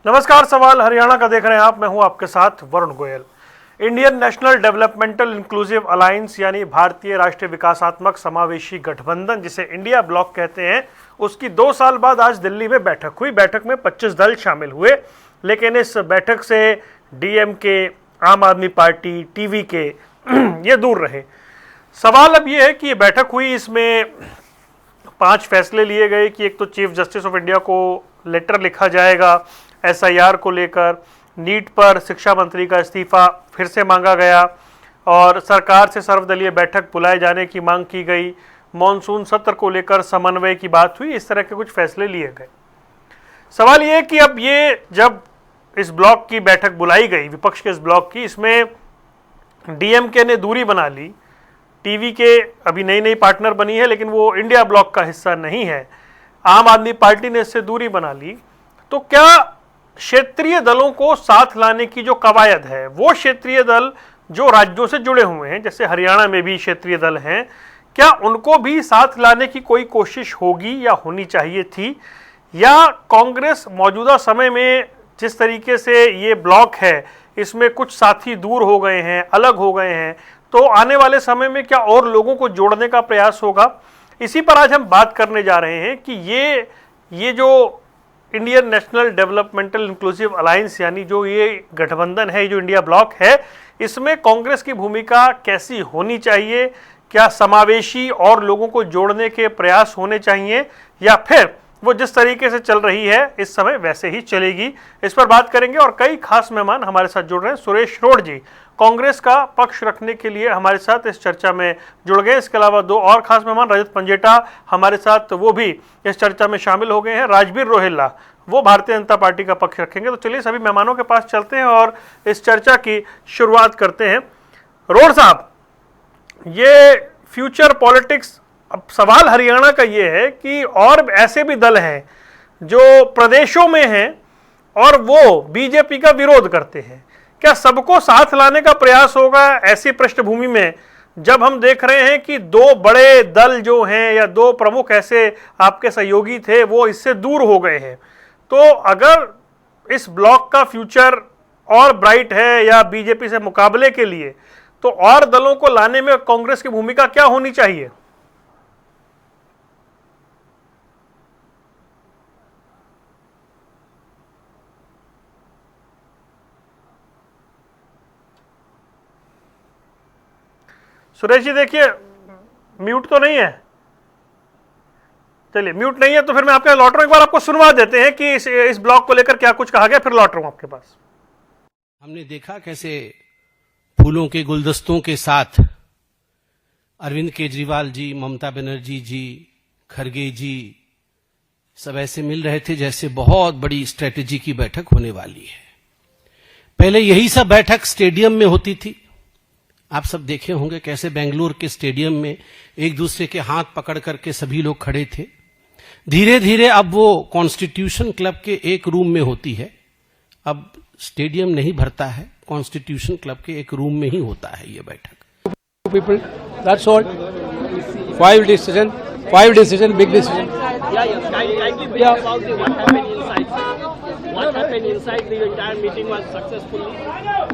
नमस्कार, सवाल हरियाणा का देख रहे हैं आप। मैं हूं आपके साथ Varun Goyal. Indian national developmental inclusive alliance यानी भारतीय राष्ट्रीय विकासात्मक समावेशी गठबंधन, जिसे इंडिया ब्लॉक कहते हैं, उसकी 2 साल बाद आज दिल्ली में बैठक हुई। बैठक में 25 दल शामिल हुए, लेकिन इस बैठक से डीएमके, आम आदमी पार्टी, टीवीके ये दूर रहे। सवाल अब ये है कि ये बैठक हुई, इसमें 5 फैसले लिए गए कि एक तो चीफ जस्टिस ऑफ इंडिया को लेटर लिखा जाएगा एसआईआर को लेकर, नीट पर शिक्षा मंत्री का इस्तीफा फिर से मांगा गया और सरकार से सर्वदलीय बैठक बुलाए जाने की मांग की गई, मॉनसून सत्र को लेकर समन्वय की बात हुई। इस तरह के कुछ फैसले लिए गए। सवाल ये है कि अब ये जब इस ब्लॉक की बैठक बुलाई गई, विपक्ष के इस ब्लॉक की, इसमें डीएमके ने दूरी बना ली, टीवी के अभी नई नई पार्टनर बनी है लेकिन वो इंडिया ब्लॉक का हिस्सा नहीं है, आम आदमी पार्टी ने इससे दूरी बना ली, तो क्या क्षेत्रीय दलों को साथ लाने की जो कवायद है, वो क्षेत्रीय दल जो राज्यों से जुड़े हुए हैं, जैसे हरियाणा में भी क्षेत्रीय दल हैं, क्या उनको भी साथ लाने की कोई कोशिश होगी या होनी चाहिए थी? या कांग्रेस मौजूदा समय में जिस तरीके से ये ब्लॉक है, इसमें कुछ साथी दूर हो गए हैं, अलग हो गए हैं, तो आने वाले समय में क्या और लोगों को जोड़ने का प्रयास होगा? इसी पर आज हम बात करने जा रहे हैं कि ये जो Indian national developmental inclusive alliance यानी जो ये गठबंधन है, जो इंडिया ब्लॉक है, इसमें कांग्रेस की भूमिका कैसी होनी चाहिए? क्या समावेशी और लोगों को जोड़ने के प्रयास होने चाहिए या फिर वो जिस तरीके से चल रही है इस समय वैसे ही चलेगी? इस पर बात करेंगे और कई खास मेहमान हमारे साथ जुड़ रहे हैं। सुरेश रोड जी कांग्रेस का पक्ष रखने के लिए हमारे साथ इस चर्चा में जुड़ गए। इसके अलावा 2 और खास मेहमान, रजत पंजेटा हमारे साथ, वो भी इस चर्चा में शामिल हो गए हैं। राजबीर रोहिल्ला वो भारतीय जनता पार्टी का पक्ष रखेंगे। तो चलिए सभी मेहमानों के पास चलते हैं और इस चर्चा की शुरुआत करते हैं। रोड साहब, ये फ्यूचर पॉलिटिक्स, अब सवाल हरियाणा का ये है कि और ऐसे भी दल हैं जो प्रदेशों में हैं और वो बीजेपी का विरोध करते हैं, क्या सबको साथ लाने का प्रयास होगा ऐसी पृष्ठभूमि में, जब हम देख रहे हैं कि 2 बड़े दल जो हैं या 2 प्रमुख ऐसे आपके सहयोगी थे वो इससे दूर हो गए हैं? तो अगर इस ब्लॉक का फ्यूचर और ब्राइट है या बीजेपी से मुकाबले के लिए, तो और दलों को लाने में कांग्रेस की भूमिका क्या होनी चाहिए? सुरेश जी देखिए, म्यूट तो नहीं है? चलिए, म्यूट नहीं है तो फिर मैं आपके लौट रहा हूं, एक बार आपको सुनवा देते हैं कि इस ब्लॉक को लेकर क्या कुछ कहा गया, फिर लौट रहा हूं आपके पास। हमने देखा कैसे फूलों के गुलदस्तों के साथ अरविंद केजरीवाल जी, ममता बनर्जी जी, खरगे जी सब ऐसे मिल रहे थे जैसे बहुत बड़ी स्ट्रेटेजी की बैठक होने वाली है। पहले यही सब बैठक स्टेडियम में होती थी। आप सब देखे होंगे कैसे बेंगलुरु के स्टेडियम में एक दूसरे के हाथ पकड़ करके सभी लोग खड़े थे। धीरे धीरे अब वो कॉन्स्टिट्यूशन क्लब के एक रूम में होती है। अब स्टेडियम नहीं भरता है, कॉन्स्टिट्यूशन क्लब के एक रूम में ही होता है ये बैठक। People, that's all. 5 decision, big decision. Kindly brief about what happened inside. What happened inside the entire meeting was successfully.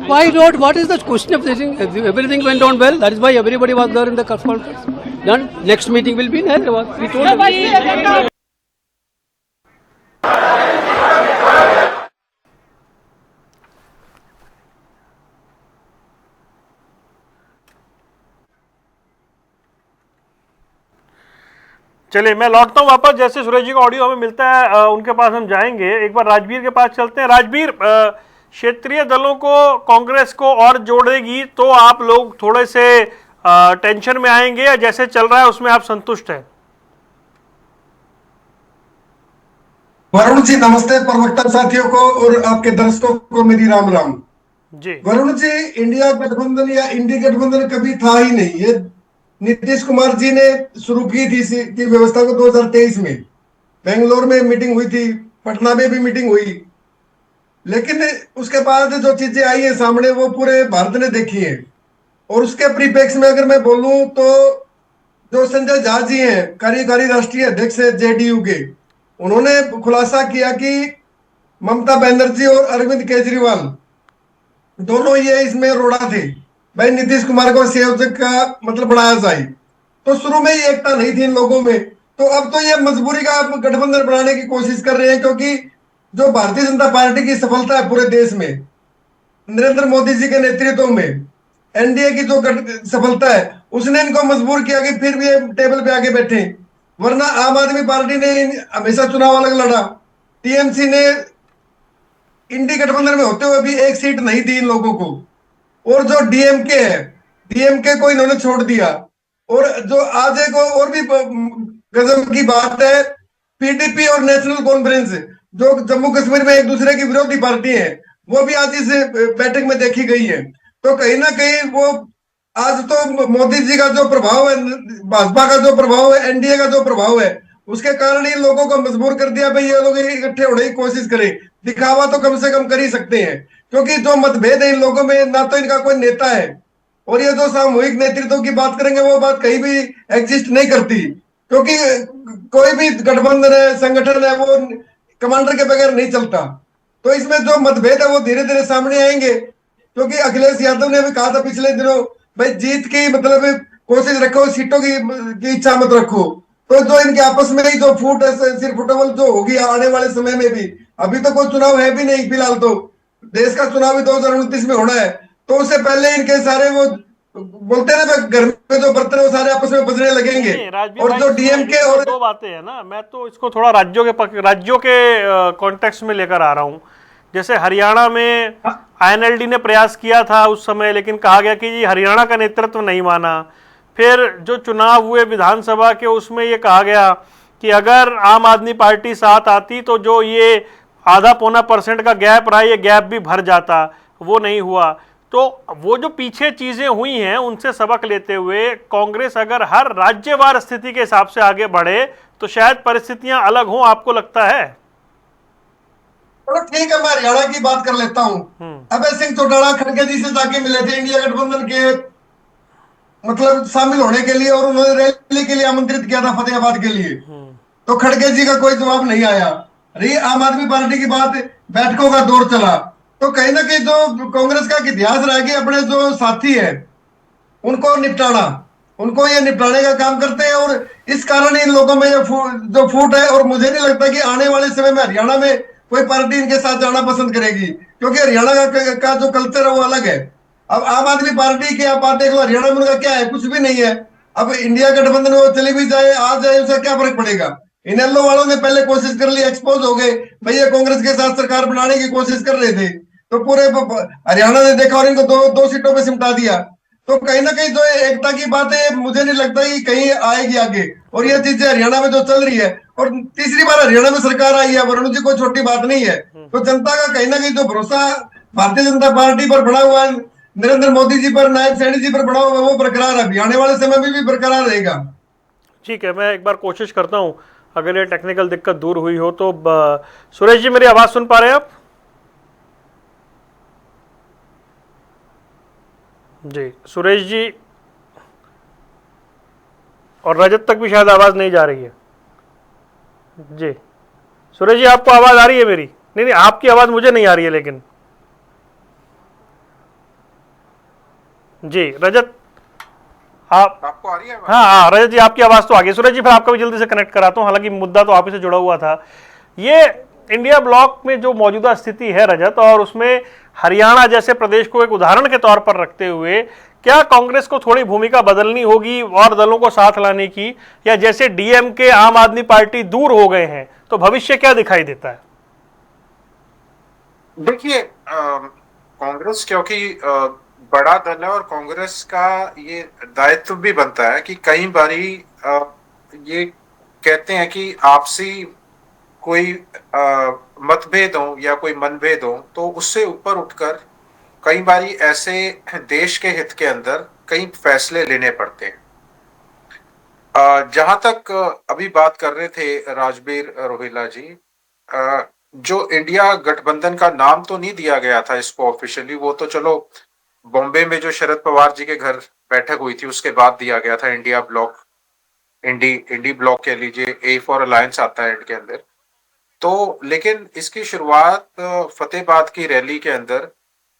Why not? What is the question of this thing? Everything went on well. That is why everybody was there in the conference. Then next meeting will be in Hyderabad. We told them. चलिए मैं लौटता हूं वापस। जैसे सुरेश जी का audio हमें मिलता है उनके पास हम जाएंगे। एक बार राजबीर के पास चलते हैं। राजबीर, क्षेत्रीय दलों को कांग्रेस को और जोड़ेगी तो आप लोग थोड़े से टेंशन में आएंगे या जैसे चल रहा है उसमें आप संतुष्ट हैं? वरुण जी नमस्ते, प्रवक्ता साथियों को और आपके दर्शकों को मेरी राम राम जी। वरुण जी, इंडिया गठबंधन या इंडी गठबंधन कभी था ही नहीं। ये नीतीश कुमार जी ने शुरू की थी इसकी व्यवस्था को 2023 में। बेंगलोर में मीटिंग हुई थी, पटना में भी मीटिंग हुई, लेकिन उसके बाद जो चीजें आई है सामने वो पूरे भारत ने देखी है। और उसके परिप्रेक्ष्य में अगर मैं बोलूं तो जो संजय झा जी हैं, कार्यकारी राष्ट्रीय अध्यक्ष है जेडीयू के, उन्होंने खुलासा किया कि ममता बनर्जी और अरविंद केजरीवाल दोनों ये इसमें रोड़ा थे, भाई नीतीश कुमार को संयोजक का मतलब बनाया जाए। तो शुरू में ही एकता नहीं थी इन लोगों में, तो अब तो ये मजबूरी का गठबंधन बनाने की कोशिश कर रहे हैं, क्योंकि जो भारतीय जनता पार्टी की सफलता है पूरे देश में, नरेंद्र मोदी जी के नेतृत्व में एनडीए की जो सफलता है, उसने इनको मजबूर किया कि फिर भी ये टेबल पे आके बैठे। वरना आम आदमी पार्टी ने हमेशा चुनाव अलग लड़ा, टीएमसी ने इंडी गठबंधन में होते हुए भी एक सीट नहीं दी इन लोगों को। और जो डीएमके है, डीएमके को इन्होंने छोड़ दिया। और जो आज एक और भी गजब की बात है, पीडीपी और नेशनल कॉन्फ्रेंस जो जम्मू कश्मीर में एक दूसरे की विरोधी पार्टी है, वो भी आज इस बैठक में देखी गई है। तो कहीं ना कहीं वो आज तो मोदी जी का जो प्रभाव है, भाजपा का जो प्रभाव है, एनडीए का जो प्रभाव है, उसके कारण इन लोगों को मजबूर कर दिया भाई ये लोग इकट्ठे होने की कोशिश करें। दिखावा तो कम से कम कर ही सकते हैं, क्योंकि जो मतभेद है इन लोगों में, ना तो इनका कोई नेता है, और ये जो सामूहिक नेतृत्व की बात करेंगे वो बात कहीं भी एग्जिस्ट नहीं करती, क्योंकि कोई भी गठबंधन है, संगठन है, वो कमांडर के बगैर नहीं चलता। तो इसमें जो मतभेद है वो धीरे धीरे सामने आएंगे, क्योंकि अखिलेश यादव ने भी कहा था पिछले दिनों, भाई जीत की मतलब कोशिश रखो, सीटों की इच्छा मत रखो। तो जो इनके आपस में ही जो फूट है, सिर्फ फुटबॉल जो होगी आने वाले समय में भी, अभी तो कोई चुनाव है भी नहीं फिलहाल, तो देश का चुनाव भी 2029 में होना है, तो उससे पहले इनके सारे वो बोलते हैं ना, घर में जो बर्तन है वो सारे आपस में बजने लगेंगे। नहीं, राजवीर और भाई, जो डीएमके और दो बातें हैं ना, मैं तो इसको थोड़ा राज्यों के कॉन्टेक्स्ट में लेकर आ रहा हूँ। जैसे हरियाणा में आईएनएलडी ने प्रयास किया था उस समय, लेकिन कहा गया कि जी हरियाणा का नेतृत्व नहीं माना। फिर जो चुनाव हुए विधानसभा के, उसमें ये कहा गया कि अगर आम आदमी पार्टी साथ आती तो जो ये आधा पौना % का गैप रहा, ये गैप भी भर जाता, वो नहीं हुआ। तो वो जो पीछे चीजें हुई हैं उनसे सबक लेते हुए कांग्रेस अगर हर राज्यवार स्थिति के हिसाब से आगे बढ़े तो शायद परिस्थितियां अलग हों, आपको लगता है? चलो ठीक है, मैं हरियाणा की बात कर लेता हूँ। अभय सिंह चौटाला खड़गे जी से जाके मिले थे इंडिया गठबंधन के मतलब शामिल होने के लिए, और उन्होंने रैली के लिए आमंत्रित किया था फतेहाबाद के लिए। तो खड़गे जी का कोई जवाब नहीं आया। रही आम आदमी पार्टी की बात, बैठकों का दौर चला, तो कहीं ना कहीं जो कांग्रेस का इतिहास रह गया, अपने जो साथी है उनको निपटाना, उनको ये निपटाने का काम करते हैं, और इस कारण इन लोगों में ये जो फूट है। और मुझे नहीं लगता कि आने वाले समय में हरियाणा में कोई पार्टी इनके साथ जाना पसंद करेगी, क्योंकि हरियाणा का जो कल्चर है वो अलग है। अब आम आदमी पार्टी के आप देख लो, हरियाणा में उनका क्या है, कुछ भी नहीं है। अब इंडिया गठबंधन में वो चली भी जाए, आ जाए, उसका क्या फर्क पड़ेगा। इनेलो वालों ने पहले कोशिश कर ली, एक्सपोज हो गए, भैया कांग्रेस के साथ सरकार बनाने की कोशिश कर रहे थे, तो पूरे हरियाणा ने देखा और इनको दो सीटों पे सिमटा दिया। तो कहीं ना कहीं जो एकता की बात है, मुझे नहीं लगता कि कहीं आएगी आगे। और ये चीजें हरियाणा में जो चल रही है, और तीसरी बार हरियाणा में सरकार आई है, वरुण जी कोई छोटी बात नहीं है। तो जनता का कहीं ना कहीं जो भरोसा भारतीय जनता पार्टी पर बना हुआ है, नरेंद्र मोदी जी पर, नायब सैनी जी पर बना हुआ है, वो बरकरार है, अभी आने वाले समय में भी बरकरार रहेगा। ठीक है, मैं एक बार कोशिश करता हूं, अगर ये टेक्निकल दिक्कत दूर हुई हो तो। सुरेश जी, मेरी आवाज सुन पा रहे हैं आप? जी सुरेश जी, और रजत तक भी शायद आवाज नहीं जा रही है। जी सुरेश जी, आपको आवाज आ रही है मेरी? नहीं, आपकी आवाज मुझे नहीं आ रही है लेकिन। जी रजत, आपको आ रही है? हाँ हाँ रजत जी, आपकी आवाज तो आ गई। सुरेश जी, फिर आपका भी जल्दी से कनेक्ट कराता हूँ, हालांकि मुद्दा तो आप ही से जुड़ा हुआ था। ये इंडिया ब्लॉक में जो मौजूदा स्थिति है रजत, और उसमें हरियाणा जैसे प्रदेश को एक उदाहरण के तौर पर रखते हुए, क्या कांग्रेस को थोड़ी भूमिका बदलनी होगी और दलों को साथ लाने की, या जैसे डीएमके, आम आदमी पार्टी दूर हो गए हैं तो भविष्य क्या दिखाई देता है? देखिए, कांग्रेस क्योंकि बड़ा दल है, और कांग्रेस का ये दायित्व भी बनता है कि कई बारी ये कहते हैं कि आपसी कोई मतभेद हो या कोई मनभेद हो, तो उससे ऊपर उठकर कई बारी ऐसे देश के हित के अंदर कई फैसले लेने पड़ते हैं। जहां तक अभी बात कर रहे थे राजबीर रोहिला जी, जो इंडिया गठबंधन का नाम तो नहीं दिया गया था इसको ऑफिशियली, वो तो चलो बॉम्बे में जो शरद पवार जी के घर बैठक हुई थी उसके बाद दिया गया था। इंडिया ब्लॉक, इंडी ब्लॉक कह लीजिए, ए फॉर अलायंस आता है इंड के अंदर। तो लेकिन इसकी शुरुआत फतेहाबाद की रैली के अंदर,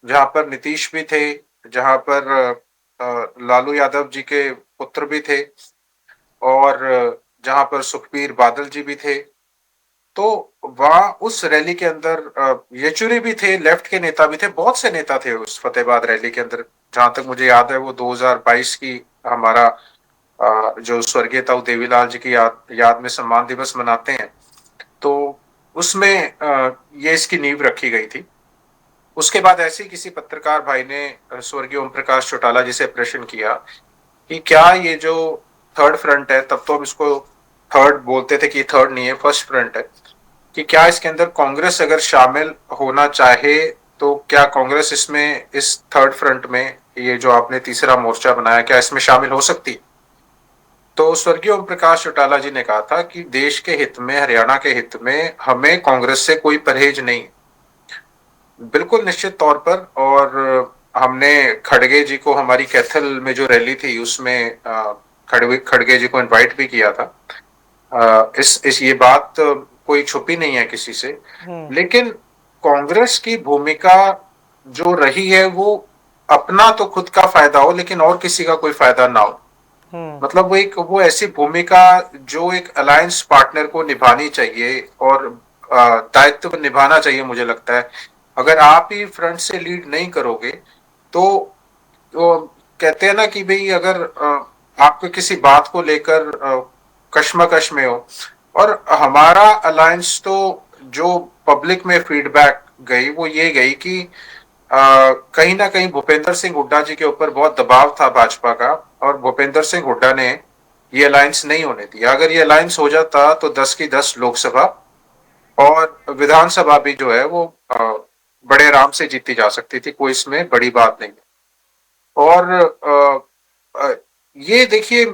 जहां पर नीतीश भी थे, जहां पर लालू यादव जी के पुत्र भी थे और जहां पर सुखबीर बादल जी भी थे। तो वहां उस रैली के अंदर येचुरी भी थे, लेफ्ट के नेता भी थे, बहुत से नेता थे उस फतेहाबाद रैली के अंदर। जहां तक मुझे याद है वो 2022 की हमारा जो स्वर्गीय ताऊ देवीलाल जी की याद में सम्मान दिवस मनाते हैं, तो उसमें ये इसकी नींव रखी गई थी। उसके बाद ऐसे ही किसी पत्रकार भाई ने स्वर्गीय ओम प्रकाश चौटाला जी से प्रश्न किया कि क्या ये जो थर्ड फ्रंट है, तब तो हम इसको थर्ड बोलते थे कि थर्ड नहीं है, फर्स्ट फ्रंट है, कि क्या इसके अंदर कांग्रेस अगर शामिल होना चाहे तो क्या कांग्रेस इसमें, इस थर्ड फ्रंट में, ये जो आपने तीसरा मोर्चा बनाया, क्या इसमें शामिल हो सकती? तो स्वर्गीय ओम प्रकाश चौटाला जी ने कहा था कि देश के हित में, हरियाणा के हित में हमें कांग्रेस से कोई परहेज नहीं, बिल्कुल निश्चित तौर पर। और हमने खड़गे जी को हमारी कैथल में जो रैली थी उसमें खड़गे जी को इनवाइट भी किया था। इस ये बात कोई छुपी नहीं है किसी से। लेकिन कांग्रेस की भूमिका जो रही है वो अपना तो खुद का फायदा हो लेकिन और किसी का कोई फायदा ना हो। मतलब वो ऐसी भूमिका जो एक अलायंस पार्टनर को निभानी चाहिए और दायित्व निभाना चाहिए। मुझे लगता है अगर आप ही फ्रंट से लीड नहीं करोगे तो कहते हैं ना कि भाई अगर आपको किसी बात को लेकर कश्मकश में हो, और हमारा अलायंस तो जो पब्लिक में फीडबैक गई वो ये गई कि कहीं ना कहीं भूपेंद्र सिंह हुड्डा जी के ऊपर बहुत दबाव था भाजपा का, और भूपेंद्र सिंह हुड्डा ने ये अलायंस नहीं होने दिया। अगर ये अलायंस हो जाता तो 10 की 10 लोकसभा और विधानसभा भी जो है वो बड़े आराम से जीती जा सकती थी, कोई इसमें बड़ी बात नहीं। और ये देखिए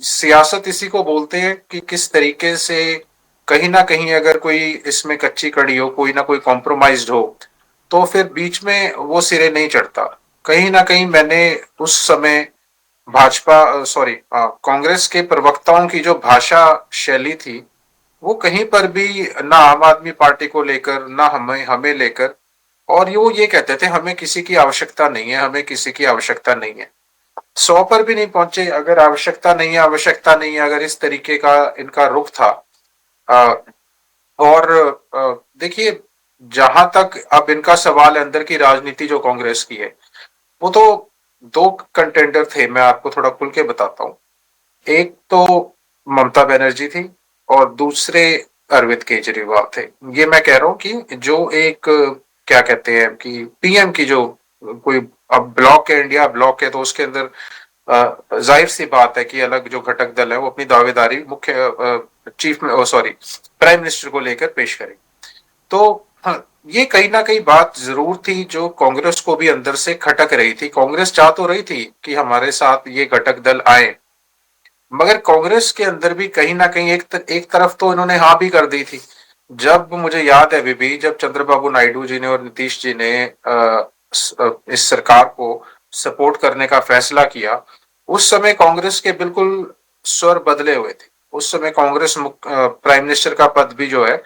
सियासत इसी को बोलते हैं कि किस तरीके से कहीं ना कहीं अगर कोई इसमें कच्ची कड़ी हो, कोई ना कोई कॉम्प्रोमाइज्ड हो, तो फिर बीच में वो सिरे नहीं चढ़ता। कहीं ना कहीं मैंने उस समय कांग्रेस के प्रवक्ताओं की जो भाषा शैली थी वो कहीं पर भी ना आम आदमी पार्टी को लेकर ना हमें लेकर, और ये कहते थे हमें किसी की आवश्यकता नहीं है, हमें किसी की आवश्यकता नहीं है। 100 पर भी नहीं पहुंचे। अगर आवश्यकता नहीं है, आवश्यकता नहीं है, अगर इस तरीके का इनका रुख था। और देखिए जहां तक अब इनका सवाल है अंदर की राजनीति जो कांग्रेस की है, वो तो दो कंटेंडर थे, मैं आपको थोड़ा खुल के बताता हूँ। एक तो ममता बनर्जी थी और दूसरे अरविंद केजरीवाल थे। ये मैं कह रहा हूँ कि जो एक क्या कहते हैं कि पीएम की जो कोई, अब ब्लॉक है, इंडिया ब्लॉक है, तो उसके अंदर जाहिर सी बात है कि अलग जो घटक दल है वो अपनी दावेदारी मुख्य प्राइम मिनिस्टर को लेकर पेश करें। तो ये कहीं ना कहीं बात जरूर थी जो कांग्रेस को भी अंदर से खटक रही थी। कांग्रेस चाह तो रही थी कि हमारे साथ ये घटक दल आए, मगर कांग्रेस के अंदर भी कहीं ना कहीं एक तरफ तो इन्होंने हाँ भी कर दी थी। जब मुझे याद है अभी भी, जब चंद्रबाबू नायडू जी ने और नीतीश जी ने इस सरकार को सपोर्ट करने का फैसला किया, उस समय कांग्रेस के बिल्कुल स्वर बदले हुए थे। उस समय कांग्रेस प्राइम मिनिस्टर का पद भी जो है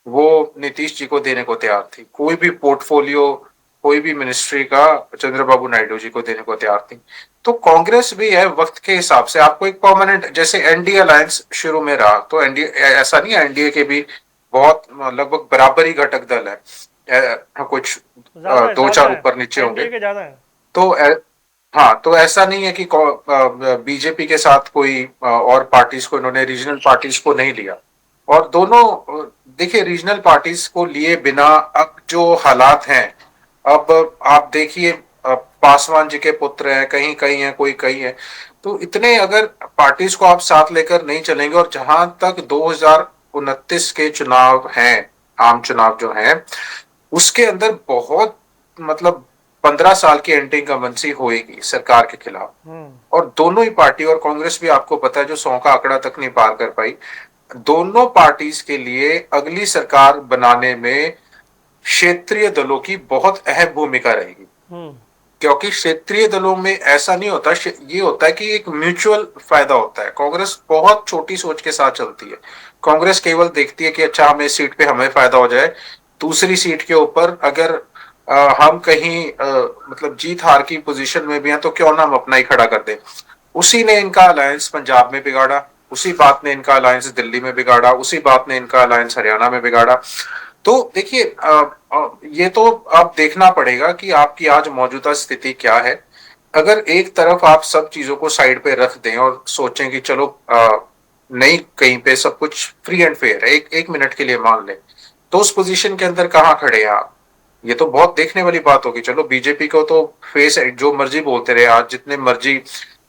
वो नीतीश जी को देने को तैयार थी। कोई भी पोर्टफोलियो, कोई भी मिनिस्ट्री का चंद्रबाबू नायडू जी को देने को तैयार थी। तो कांग्रेस भी है वक्त के हिसाब से आपको एक परमानेंट, जैसे एनडीए अलायंस शुरू में रहा, तो एनडीए ऐसा नहीं है, एनडीए के भी बहुत लगभग बराबर ही घटक दल है, कुछ दो चार ऊपर नीचे होंगे। तो हाँ, तो ऐसा नहीं है कि बीजेपी के साथ कोई और पार्टीज को, इन्होंने रीजनल पार्टीज को नहीं लिया। और दोनों देखिए रीजनल पार्टीज को लिए बिना अब जो हालात हैं, अब आप देखिए पासवान जी के पुत्र हैं, कहीं कहीं हैं, कोई कहीं है, तो इतने अगर पार्टीज को आप साथ लेकर नहीं चलेंगे, और जहां तक 2029 के चुनाव हैं, आम चुनाव जो हैं, उसके अंदर बहुत मतलब 15 साल की एंटी इनकम्बेंसी होएगी सरकार के खिलाफ। और दोनों ही पार्टी, और कांग्रेस भी आपको पता है जो 100 का आंकड़ा तक नहीं पार कर पाई, दोनों पार्टीज के लिए अगली सरकार बनाने में क्षेत्रीय दलों की बहुत अहम भूमिका रहेगी। क्योंकि क्षेत्रीय दलों में ऐसा नहीं होता, ये होता है कि एक म्यूचुअल फायदा होता है। कांग्रेस बहुत छोटी सोच के साथ चलती है। कांग्रेस केवल देखती है कि अच्छा हमें सीट पे हमें फायदा हो जाए, दूसरी सीट के ऊपर अगर हम कहीं मतलब जीत हार की पोजीशन में भी हैं तो क्यों ना हम अपना ही खड़ा कर दें। उसी ने इनका अलायंस पंजाब में बिगाड़ा, उसी बात ने इनका अलायंस दिल्ली में बिगाड़ा, उसी बात ने इनका अलायंस हरियाणा में बिगाड़ा। तो देखिए ये तो अब देखना पड़ेगा कि आपकी आज मौजूदा स्थिति क्या है। अगर एक तरफ आप सब चीजों को साइड पे रख दें और सोचें कि चलो नहीं, कहीं पे सब कुछ फ्री एंड फेयर है, एक मिनट के लिए मान लें, तो उस पोजीशन के अंदर कहाँ खड़े हैं आप? ये तो बहुत देखने वाली बात होगी। चलो बीजेपी को तो फेस जो मर्जी बोलते रहे, आज जितने मर्जी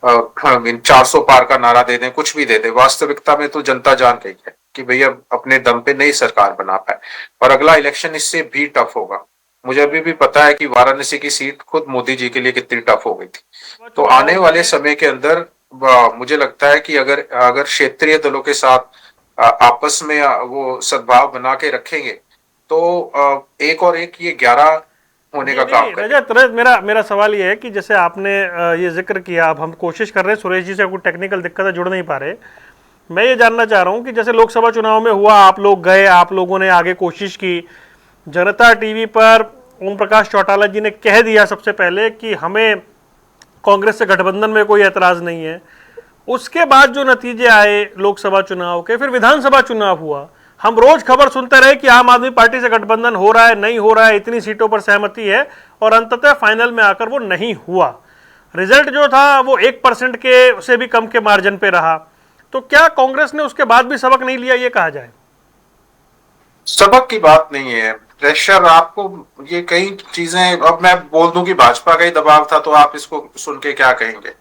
400 पार का नारा दे दें, कुछ भी दे दें, वास्तविकता में तो जनता जान गई है कि भैया अपने दम पे नई सरकार बना पाए और अगला इलेक्शन इससे भी टफ होगा। मुझे अभी भी पता है कि वाराणसी की सीट खुद मोदी जी के लिए कितनी टफ हो गई थी। तो आने वाले समय के अंदर मुझे लगता है कि अगर क्षेत्रीय दलों के साथ आपस में वो सद्भाव बना के रखेंगे तो एक और एक ये 11 होने का काम करें। रजत, मेरा सवाल ये है कि जैसे आपने ये जिक्र किया, अब हम कोशिश कर रहे हैं, सुरेश जी से कोई टेक्निकल दिक्कत है, जुड़ नहीं पा रहे। मैं ये जानना चाह रहा हूँ कि जैसे लोकसभा चुनाव में हुआ, आप लोग गए, आप लोगों ने आगे कोशिश की, जनता टीवी पर ओम प्रकाश चौटाला जी ने कह दिया सबसे पहले कि हमें कांग्रेस से गठबंधन में कोई एतराज नहीं है। उसके बाद जो नतीजे आए लोकसभा चुनाव के, फिर विधानसभा चुनाव हुआ, हम रोज खबर सुनते रहे कि आम आदमी पार्टी से गठबंधन हो रहा है, नहीं हो रहा है, इतनी सीटों पर सहमति है, और अंततः फाइनल में आकर वो नहीं हुआ। रिजल्ट जो था वो 1% के से भी कम के मार्जिन पे रहा। तो क्या कांग्रेस ने उसके बाद भी सबक नहीं लिया, ये कहा जाए? सबक की बात नहीं है, प्रेशर आपको ये कई चीजें। अब मैं बोल दूं कि भाजपा का ही दबाव था तो आप इसको सुन के क्या कहेंगे?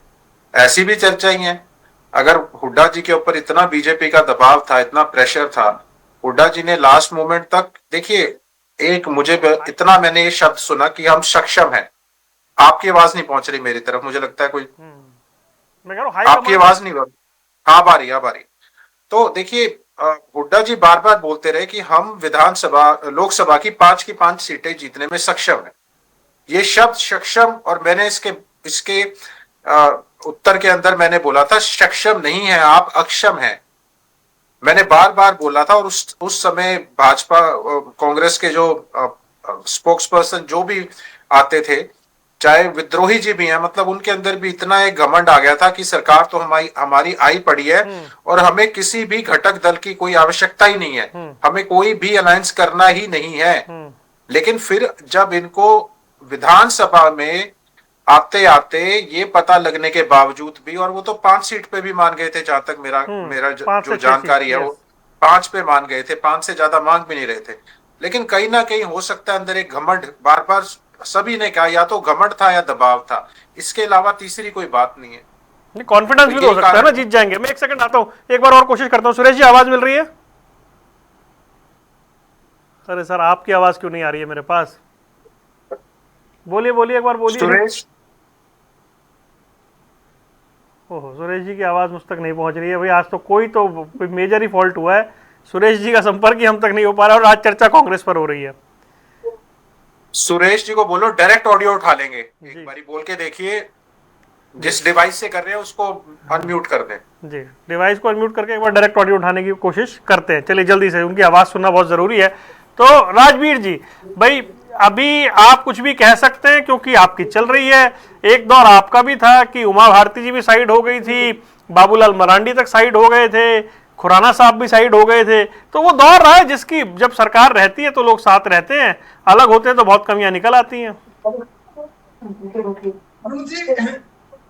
ऐसी भी चर्चाएं हैं। अगर हुड्डा जी के ऊपर इतना बीजेपी का दबाव था, इतना प्रेशर था, हुड्डा जी ने लास्ट मोमेंट तक, देखिए एक मुझे इतना मैंने ये शब्द सुना कि हम सक्षम हैं। आपकी आवाज नहीं पहुंच रही मेरी तरफ, मुझे लगता है कोई मैं कह रहा हूं आपकी आवाज नहीं बन। हाँ आ रही। तो देखिए हुड्डा जी बार बार बोलते रहे कि हम विधानसभा लोकसभा की 5 की 5 सीटें जीतने में सक्षम है। ये शब्द सक्षम, और मैंने इसके उत्तर के अंदर मैंने बोला था सक्षम नहीं है आप, अक्षम है। मैंने बार बार बोला था, और उस समय भाजपा कांग्रेस के जो स्पोक्स पर्सन जो भी आते थे, चाहे विद्रोही जी भी हैं, मतलब उनके अंदर भी इतना एक घमंड आ गया था कि सरकार तो हमारी आई पड़ी है और हमें किसी भी घटक दल की कोई आवश्यकता ही नहीं है, हमें कोई भी अलायंस करना ही नहीं है। लेकिन फिर जब इनको विधानसभा में आते आते ये पता लगने के बावजूद भी, और वो तो 5 सीट पे भी मान गए थे, जहां तक मेरा जो जानकारी है वो 5 पे मान गए थे, 5 से ज्यादा मांग भी नहीं रहे थे। लेकिन कहीं ना कहीं हो सकता है अंदर एक घमंड, बार बार सभी ने कहा, या तो घमंड था या दबाव था, इसके अलावा तीसरी कोई बात नहीं है। कॉन्फिडेंस भी तो हो सकता है ना, जीत जाएंगे। मैं 1 सेकंड आता हूं, एक बार और कोशिश करता हूं। सुरेश जी आवाज मिल रही है? अरे सर आपकी आवाज क्यों नहीं आ रही है मेरे पास? बोलिए एक बार बोलिए। सुरेश, ओहो, सुरेश जी की आवाज मुझ तक नहीं पहुंच रही है भाई। आज तो कोई मेजर ही फॉल्ट हुआ है, सुरेश जी का संपर्क ही हम तक नहीं हो पा रहा है, और आज चर्चा कांग्रेस पर हो रही है। सुरेश जी को बोलो डायरेक्ट ऑडियो उठा लेंगे, एक बारी बोल के देखिए, जिस डिवाइस से कर रहे हैं उसको अनम्यूट कर दें। जी, डिवाइस को अनम्यूट करके एक बार डायरेक्ट ऑडियो उठाने की कोशिश करते हैं। चलिए जल्दी से, उनकी आवाज सुनना बहुत जरूरी है। तो राजवीर जी भाई, अभी आप कुछ भी कह सकते हैं क्योंकि आपकी चल रही है। एक दौर आपका भी था कि उमा भारती जी भी साइड हो गई थी, बाबूलाल मरांडी तक साइड हो गए थे, खुराना साहब भी साइड हो गए थे। तो वो दौर रहा है जिसकी जब सरकार रहती है तो लोग साथ रहते हैं, अलग होते हैं तो बहुत कमियां निकल आती हैं।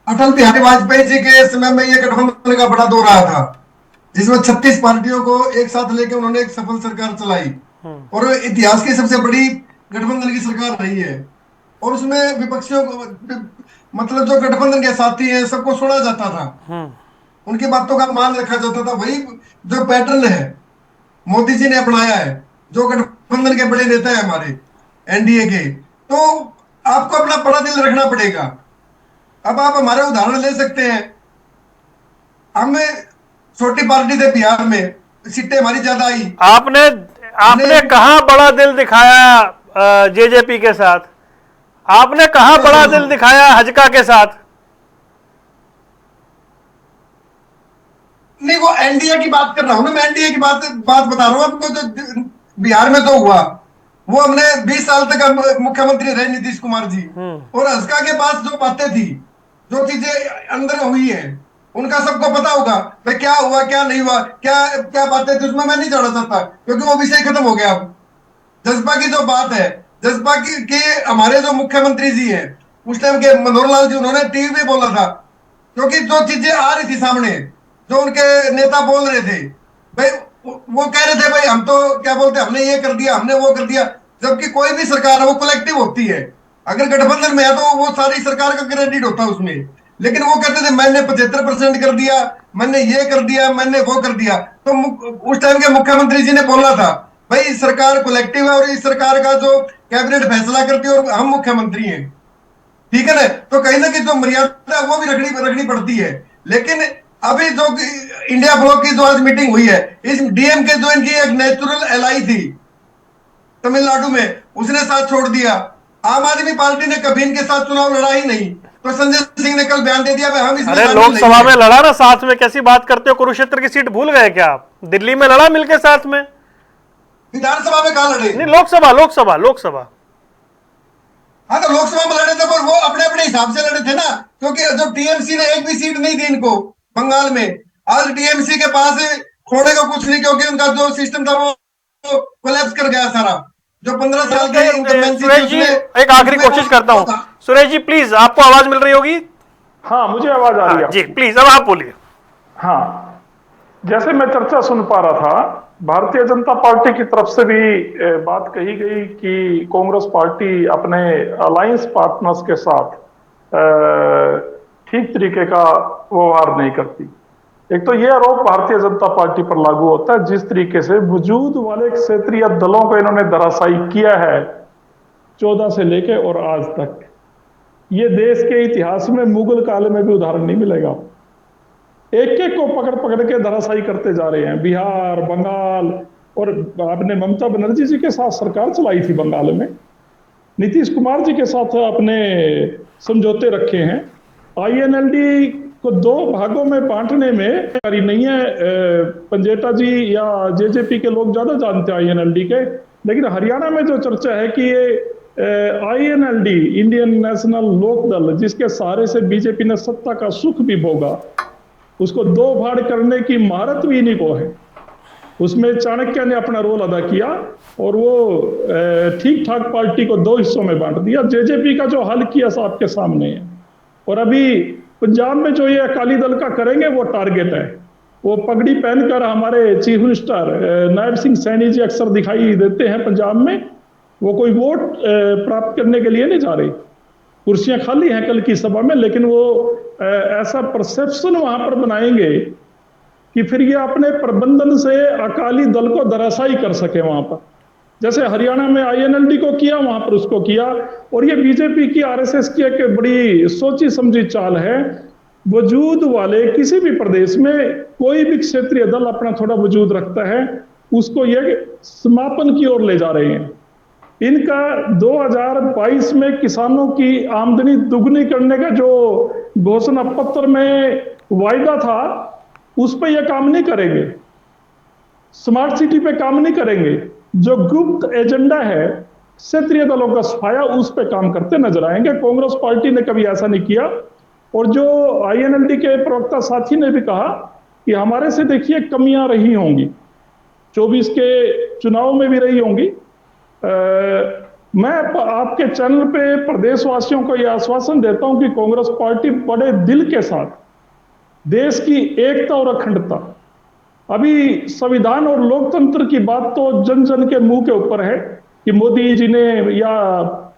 अटल बिहारी वाजपेयी जी के समय में ये गठबंधन का बड़ा दौर आया था, जिसमें 36 पार्टियों को एक साथ लेकर उन्होंने एक सफल सरकार चलाई, और इतिहास की सबसे बड़ी गठबंधन की सरकार रही है। और उसमें विपक्षियों को, मतलब जो गठबंधन के साथी हैं, सबको सुना जाता था, उनकी बातों का मान रखा जाता था। वही जो पैटर्न है मोदी जी ने अपनाया है, जो गठबंधन के बड़े नेता है हमारे एनडीए के। तो आपको अपना बड़ा दिल रखना पड़ेगा। अब आप हमारे उदाहरण ले सकते हैं, हम छोटी पार्टी थे बिहार में, सीटें हमारी ज्यादा आई। आपने कहां बड़ा दिल दिखाया जेजेपी के साथ? आपने कहा बड़ा दिल दिखाया हजका के साथ? नहीं, वो एनडीए की बात कर रहा हूं ना, मैं एनडीए की बात बता रहा हूं आपको। जो बिहार में तो हुआ, वो हमने 20 साल तक मुख्यमंत्री रहे नीतीश कुमार जी, और हंसका के पास जो बातें थी, जो चीजें अंदर हुई है, उनका सबको पता होगा भाई क्या हुआ क्या नहीं हुआ, क्या क्या बातें थी, उसमें मैं नहीं जाना चाहता क्योंकि वो विषय खत्म हो गया। अब जज्बा की जो बात है, जज्बा की हमारे जो मुख्यमंत्री जी हैं उस टाइम के, मनोहर लाल जी, उन्होंने टीवी पे बोला था, क्योंकि जो चीजें आ रही थी सामने, जो उनके नेता बोल रहे थे भाई, वो कह रहे थे भाई हम तो क्या बोलते, हमने ये कर दिया, हमने वो कर दिया। जबकि कोई भी सरकार है वो कलेक्टिव होती है, अगर गठबंधन में है तो वो सारी सरकार का क्रेडिट होता है उसमें। लेकिन वो कहते थे मैंने 75% कर दिया, मैंने ये कर दिया, मैंने वो कर दिया। तो उस टाइम के मुख्यमंत्री जी ने बोला था भाई सरकार कलेक्टिव है और इस सरकार का जो कैबिनेट फैसला करती है और हम मुख्यमंत्री हैं, ठीक है ना। तो कहीं ना कहीं जो मर्यादा है वो भी रखनी पड़ती है। लेकिन अभी जो इंडिया ब्लॉक की जो आज मीटिंग हुई है, इस डीएमके जो इनकी एक नेचुरल एलाई थी तमिलनाडु में, उसने साथ छोड़ दिया। आम आदमी पार्टी ने कभी इनके साथ चुनाव लड़ा ही नहीं, तो संजय सिंह ने कल बयान दे दिया हम इसमें अरे लोकसभा में लड़ा ना साथ में, कैसी बात करते हो? कुरुक्षेत्र की सीट भूल गए क्या आप? दिल्ली में लड़ा मिलके साथ में। विधानसभा में कहां लड़े? नहीं, लोकसभा। हाँ, तो लोकसभा में लड़े थे, पर वो अपने अपने हिसाब से लड़े थे ना, क्योंकि जो टीएमसी ने एक भी सीट नहीं दी इनको बंगाल में। आज टीएमसी के पास खोने को कुछ नहीं, क्योंकि उनका जो सिस्टम था वो कोलैप्स कर गया सारा। जो 15 साल के सुरेश जी, एक आखिरी कोशिश करता हूं। सुरेश जी प्लीज, आपको आवाज मिल रही होगी? हाँ, मुझे आवाज आ रही है जी प्लीज, अब आप बोलिए। हाँ, जैसे मैं चर्चा सुन पा रहा था, भारतीय जनता पार्टी की तरफ से भी बात कही गई कि कांग्रेस पार्टी अपने अलायंस पार्टनर्स के साथ ठीक तरीके का व्यवहार नहीं करती। एक तो यह आरोप भारतीय जनता पार्टी पर लागू होता है, जिस तरीके से वजूद वाले क्षेत्रीय दलों को इन्होंने धराशायी किया है 14 से लेके और आज तक। ये देश के इतिहास में मुगल काल में भी उदाहरण नहीं मिलेगा। एक एक को पकड़ पकड़ के धराशायी करते जा रहे हैं। बिहार, बंगाल, और आपने ममता बनर्जी जी के साथ सरकार चलाई थी बंगाल में, नीतीश कुमार जी के साथ अपने समझौते रखे हैं। आईएनएलडी को 2 भागों में बांटने में नहीं है। पंजेटा जी या जेजेपी के लोग ज्यादा जानते हैं आईएनएलडी के, लेकिन हरियाणा में जो चर्चा है कि ये आईएनएलडी, इंडियन नेशनल लोक दल, जिसके सहारे से बीजेपी ने सत्ता का सुख भी भोगा, उसको 2 भाग करने की महारत भी इन्हीं को है। उसमें चाणक्य ने अपना रोल अदा किया और वो ठीक ठाक पार्टी को 2 हिस्सों में बांट दिया। जेजेपी का जो हल किया सब आपके सामने है। और अभी पंजाब में जो ये अकाली दल का करेंगे वो टारगेट है। वो पगड़ी पहनकर हमारे चीफ मिनिस्टर नायब सिंह सैनी जी अक्सर दिखाई देते हैं पंजाब में। वो कोई वोट प्राप्त करने के लिए नहीं जा रही, कुर्सियां खाली हैं कल की सभा में, लेकिन वो ऐसा परसेप्शन वहां पर बनाएंगे कि फिर ये अपने प्रबंधन से अकाली दल को धराशायी कर सके वहां पर। जैसे हरियाणा में आईएनएलडी को किया, वहां पर उसको किया। और ये बीजेपी की, आरएसएस की एक बड़ी सोची समझी चाल है। वजूद वाले किसी भी प्रदेश में कोई भी क्षेत्रीय दल अपना थोड़ा वजूद रखता है, उसको ये समापन की ओर ले जा रहे हैं। इनका 2022 में किसानों की आमदनी दुगनी करने का जो घोषणा पत्र में वायदा था, उस पर यह काम नहीं करेंगे। स्मार्ट सिटी पे काम नहीं करेंगे। जो गुप्त एजेंडा है क्षेत्रीय दलों का सफाया, उस पे काम करते नजर आएंगे। कांग्रेस पार्टी ने कभी ऐसा नहीं किया। और जो आईएनएलडी के प्रवक्ता साथी ने भी कहा कि हमारे से देखिए कमियां रही होंगी, 24 के चुनाव में भी रही होंगी। मैं आपके चैनल पे प्रदेशवासियों को यह आश्वासन देता हूं कि कांग्रेस पार्टी बड़े दिल के साथ देश की एकता और अखंडता, अभी संविधान और लोकतंत्र की बात तो जन जन के मुंह के ऊपर है कि मोदी जी ने या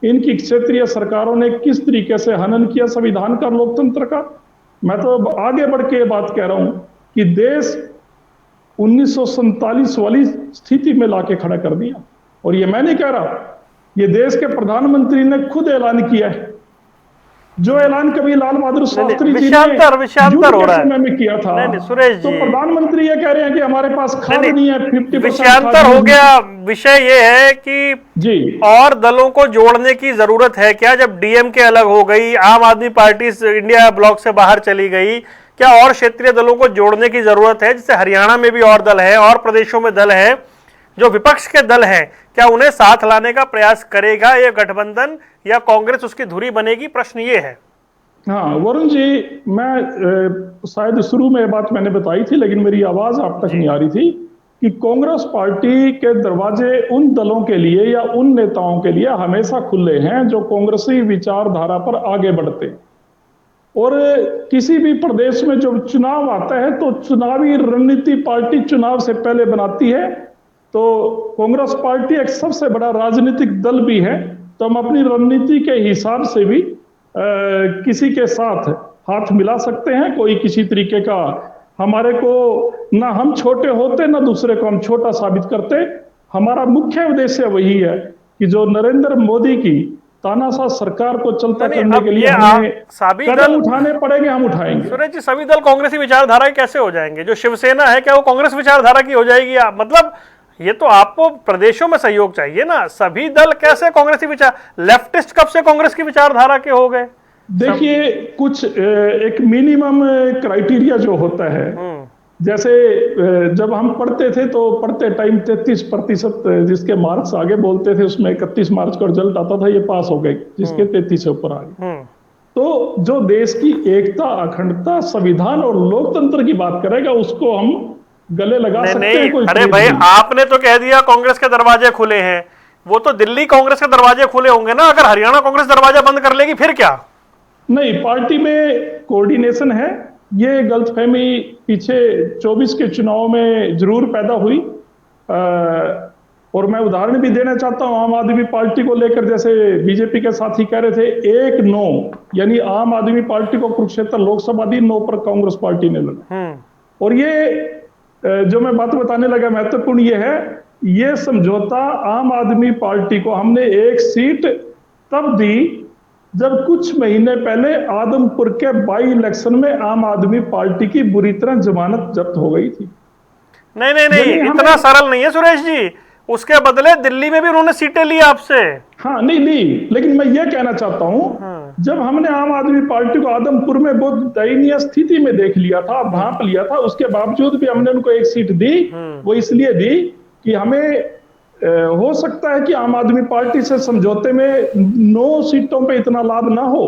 इनकी क्षेत्रीय सरकारों ने किस तरीके से हनन किया संविधान का, लोकतंत्र का। मैं तो आगे बढ़ के बात कह रहा हूं कि देश 1947 वाली स्थिति में लाके खड़ा कर दिया। और ये मैं नहीं कह रहा, ये देश के प्रधानमंत्री ने खुद ऐलान किया है। जो ऐलान कभी लाल बहादुर शास्त्री जी विषयांतर हो रहा है। समय में किया था। नहीं सुरेश तो जी, प्रधानमंत्री ये कह रहे हैं कि हमारे पास खाद नहीं है, 50% विषयांतर हो गया। विषय ये है कि जी और दलों को जोड़ने की जरूरत है क्या? जब डीएमके अलग हो गई, आम आदमी पार्टी इंडिया ब्लॉक से बाहर चली गई, क्या और क्षेत्रीय दलों को जोड़ने की जरूरत है? जैसे हरियाणा में भी और दल है, और प्रदेशों में दल है, जो विपक्ष के दल हैं, क्या उन्हें साथ लाने का प्रयास करेगा ये गठबंधन, या कांग्रेस उसकी धुरी बनेगी? प्रश्न ये है। हाँ वरुण जी, मैं शायद शुरू में ये बात मैंने बताई थी, लेकिन मेरी आवाज आप तक नहीं आ रही थी कि कांग्रेस पार्टी के दरवाजे उन दलों के लिए या उन नेताओं के लिए हमेशा खुले हैं जो कांग्रेसी विचारधारा पर आगे बढ़ते हैं। और किसी भी प्रदेश में जब चुनाव आता है तो चुनावी रणनीति पार्टी चुनाव से पहले बनाती है। तो कांग्रेस पार्टी एक सबसे बड़ा राजनीतिक दल भी है, तो हम अपनी रणनीति के हिसाब से भी किसी के साथ हाथ मिला सकते हैं। कोई किसी तरीके का हमारे को, ना हम छोटे होते ना दूसरे को हम छोटा साबित करते। हमारा मुख्य उद्देश्य वही है कि जो नरेंद्र मोदी की तानाशाह सरकार को चलता करने के लिए हमें कदम उठाने पड़ेंगे, हम उठाएंगे। सुरेश जी, सभी दल कांग्रेसी विचारधारा के कैसे हो जाएंगे? जो शिवसेना है, क्या वो कांग्रेस विचारधारा की हो जाएगी? मतलब ये तो आपको प्रदेशों में सहयोग चाहिए ना। सभी दल कैसे कांग्रेसी विचार, लेफ्टिस्ट कब से कांग्रेस की विचारधारा के हो गए? देखिए कुछ एक मिनिमम क्राइटेरिया जो होता है, जैसे जब हम पढ़ते थे तो पढ़ते टाइम 33% जिसके मार्क्स आगे बोलते थे उसमें 31 मार्च का रिजल्ट आता था, ये पास हो गए जिसके 33 से ऊपर आ गए। तो जो देश की एकता, अखंडता, संविधान और लोकतंत्र की बात करेगा उसको हम गले लगा सकते हैं। कोई अरे भाई, आपने तो कह दिया कांग्रेस के दरवाजे खुले हैं, वो तो दिल्ली कांग्रेस के दरवाजे खुले होंगे ना। अगर हरियाणा कांग्रेस दरवाजा बंद कर लेगी फिर क्या? नहीं, पार्टी में कोऑर्डिनेशन है। ये गलतफहमी पीछे 24 के चुनाव में जरूर पैदा हुई। और मैं उदाहरण भी देना चाहता हूं आम आदमी पार्टी को लेकर। जैसे बीजेपी के साथी कह रहे थे 1-9, यानी आम आदमी पार्टी को कुरुक्षेत्र लोकसभा दी, 9 पर कांग्रेस पार्टी ने लड़ा। और ये जो मैं बात बताने लगा महत्वपूर्ण ये है, ये समझौता आम आदमी पार्टी को हमने 1 सीट तब दी जब कुछ महीने पहले आदमपुर के बाई इलेक्शन में आम आदमी पार्टी की बुरी तरह जमानत जब्त हो गई थी। नहीं, इतना सरल नहीं है सुरेश जी। उसके बदले दिल्ली में भी उन्होंने सीटें ली आपसे। हाँ नहीं ली, लेकिन मैं ये कहना चाहता हूं जब हमने आम आदमी पार्टी को आदमपुर में बहुत दयनीय स्थिति में देख लिया था, भांप लिया था, उसके बावजूद भी हमने उनको 1 सीट दी। वो इसलिए दी कि हमें हो सकता है कि आम आदमी पार्टी से समझौते में 9 सीटों पे इतना लाभ ना हो,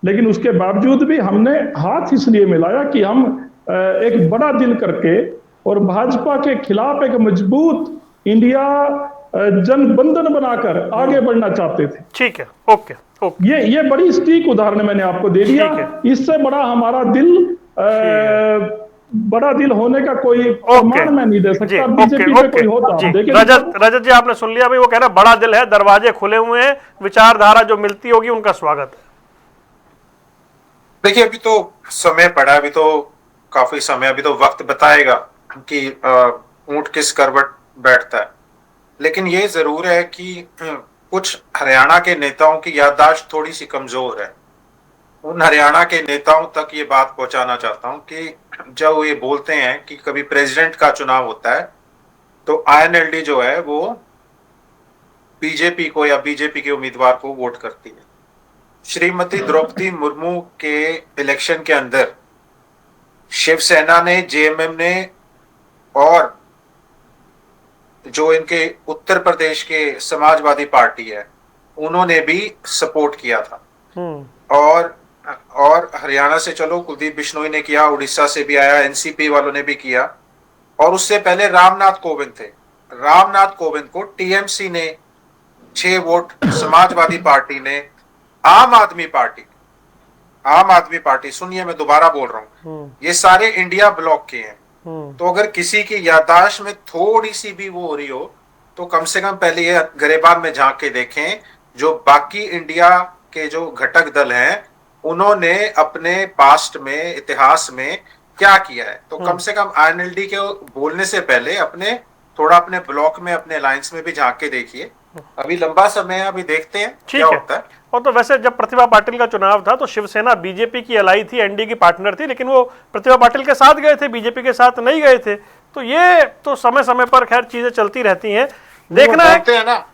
लेकिन उसके बावजूद भी हमने हाथ इसलिए मिलाया कि हम एक बड़ा दिल करके और भाजपा के खिलाफ एक मजबूत इंडिया जनबंधन बनाकर आगे बढ़ना चाहते थे। ठीक है, ओके। ये बड़ी सटीक उदाहरण मैंने आपको दे दिया। इससे बड़ा हमारा दिल बड़ा दिल होने का कोई प्रमाण मैं नहीं दे सकता। बीजेपी में कोई होता देखिए। रजत जी, आपने सुन लिया भाई, वो कह रहे बड़ा दिल है, दरवाजे खुले हुए हैं, विचारधारा जो मिलती होगी उनका स्वागत है। देखिए, अभी तो समय पड़ा, अभी तो काफी समय, अभी तो वक्त बताएगा कि ऊंट किस करवट बैठता है। लेकिन ये जरूर है कि कुछ हरियाणा के नेताओं की याददाश्त थोड़ी सी कमजोर है। उन हरियाणा के नेताओं तक ये बात पहुंचाना चाहता हूं कि जब वो ये बोलते हैं कि कभी प्रेसिडेंट का चुनाव होता है तो आईएनएलडी जो है वो बीजेपी को या बीजेपी के उम्मीदवार को वोट करती है। श्रीमती द्रौपदी मुर्मू के इलेक्शन के अंदर शिवसेना ने, जेएमएम ने और जो इनके उत्तर प्रदेश के समाजवादी पार्टी है उन्होंने भी सपोर्ट किया था। और हरियाणा से चलो कुलदीप बिश्नोई ने किया, उड़ीसा से भी आया, एनसीपी वालों ने भी किया। और उससे पहले रामनाथ कोविंद थे। रामनाथ कोविंद को टीएमसी ने 6 वोट, समाजवादी पार्टी ने, आम आदमी पार्टी, सुनिए मैं दोबारा बोल रहा हूं, ये सारे इंडिया ब्लॉक के हैं। तो अगर किसी की याददाश्त में थोड़ी सी भी वो हो रही हो तो कम से कम पहले ये गरेबान में झांक के देखें जो बाकी इंडिया के जो घटक दल हैं उन्होंने अपने पास्ट में, इतिहास में क्या किया है। तो कम से कम आईएनएलडी के बोलने से पहले अपने ब्लॉक में, अपने अलायंस में भी झांक के देखिए अभी लंबा समय है, अभी देखते हैं ठीक क्या है। होता है। और तो वैसे जब प्रतिभा पाटिल का चुनाव था तो शिवसेना बीजेपी की एलाई थी, एनडीए की पार्टनर थी, लेकिन वो प्रतिभा पाटिल के साथ गए थे, बीजेपी के साथ नहीं गए थे। तो ये तो समय समय पर खैर चीजें चलती रहती हैं, देखना वो है। बोलते हैं ना,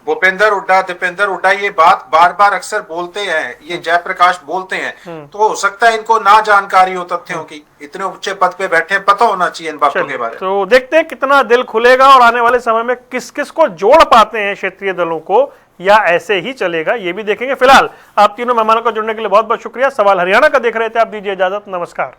भूपेंद्र हुड्डा, दीपेंद्र हुड्डा ये बात बार बार अक्सर बोलते हैं, ये जयप्रकाश बोलते हैं, तो हो सकता है इनको ना जानकारी हो तथ्यों की, इतने ऊंचे पद पे बैठे हैं, पता होना चाहिए इन बातों के बारे में। तो देखते हैं कितना दिल खुलेगा और आने वाले समय में किस किस को जोड़ पाते हैं क्षेत्रीय दलों को, या ऐसे ही चलेगा, ये भी देखेंगे। फिलहाल आप तीनों मेहमानों का जुड़ने के लिए बहुत बहुत शुक्रिया। सवाल हरियाणा का देख रहे थे आप, दीजिए इजाजत, नमस्कार।